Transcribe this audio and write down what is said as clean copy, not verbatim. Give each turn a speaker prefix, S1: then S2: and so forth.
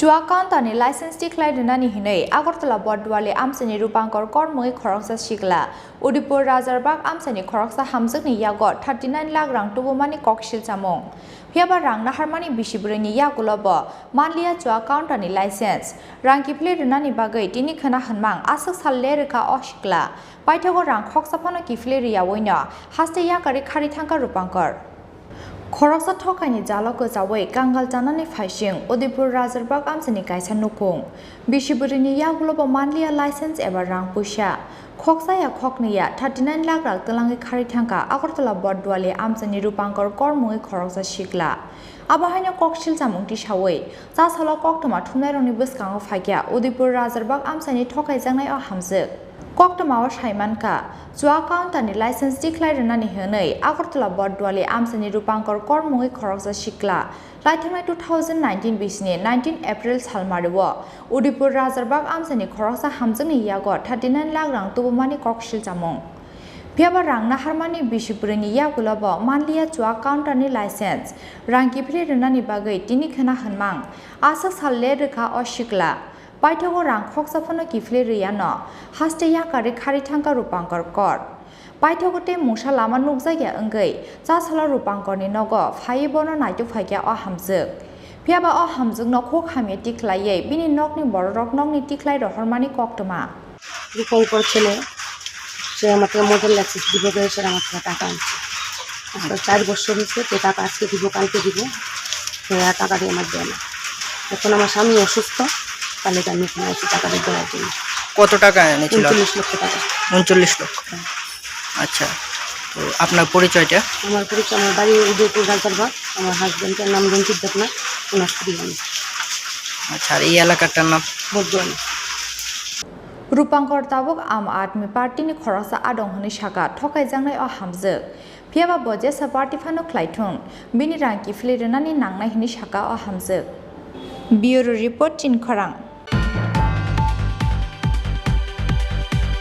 S1: Chuwak county license declared Rwnani hinay Agartala Bodwali Amchaini Rupankor Kormui Khoroksa Shikla Udaipur Razarbag Amchaini Khoroksa Hamjwkni yagot 39 lakh rang tubumani kokshil chamong Piaba rang naharmani bishiburani yagulobo manlia Chuwak county license rang kiple Rwnani bagai tini khana hanmang asak salle reka oshikla paithago rang khoksapano kifle riya woina haste yakari khari thangka Rupankor Khoroksa Thokaijakha Zawai Kangal Janani Faishing Udaipur Razarbag Amchaini Kaisa Nukung Bishiburini Yagulobo Manlia license ever rang pusha Khoksaya Khokniya 39 lakh rak telangi khari thangka Agartala Bodwali Amchaini Rupankor Kormui Khoroksa Shikla Abahanya kokshil jamungti shawai Jasala koktoma thumnaironi bwskango phagya Udaipur Razarbag Amchaini Thokaijakha o Hamjwk Koktamawa Shaimanka Chuwak county license declared Rwnani hinay Agartala Bodwali Amchaini Rupankor Kormui Khoroksa Shikla Laithanai 2019 bisni 19 April salmariwo Udaipur Razarbag Amchaini Khoroksa Hamjwkni yagot 39 lakh rang tubumani kokshil jamung Piaba rang naharmani bishipurini yagulobo manlia Chuwak county license rang kipri Rwnani bagai tini khana hanmang asak salle reka oshikla Paithago rang khoksapano kifle riyano haste yakari khari thangka Rupankor kor Paithago te mungsa lama nukjaya enggai jasala Rupankorni nogo phaibono naitu phaigya o Hamjwk Piaba o Hamjwk no khok hamye tiklaiye bini nokni borok nokni tiklai rohormani koktoma
S2: Rupankor ছেলে সে আমাকে model licence দিব বলেছে আমার কাছে টাকা আনছে আজকে 4 বছর হয়েছে তো টাকা আজকে দিব কালকে দিব তো টাকা দিয়ে আমার দেয় না এখন আমার স্বামী অসুস্থ তাহলে আমি এসে টাকা দিয়ে দেওয়ার জন্য
S3: কত টাকা এনেছিল
S2: 39 লক্ষ টাকা
S3: 39 লক্ষ আচ্ছা তো আপনার পরিচয়টা
S2: আমার পরিচয় আমার বাড়ি উদয়পুর রাজারবাগ আমার হাজবেন্ডের নাম রঞ্জিত ওনার স্ত্রী আমি
S3: আচ্ছা আর এই এলাকাটার নাম
S2: বদুয়ানি
S1: Rupankor tabuk Am Admi Party ni Khoroksa adong honi shaka Thokaijakha o Hamjwk Piaba boje sa party phano khlaithung bini rang kifle Rwnani nangnai hini shaka o Hamjwk Bureau report Chin Khorang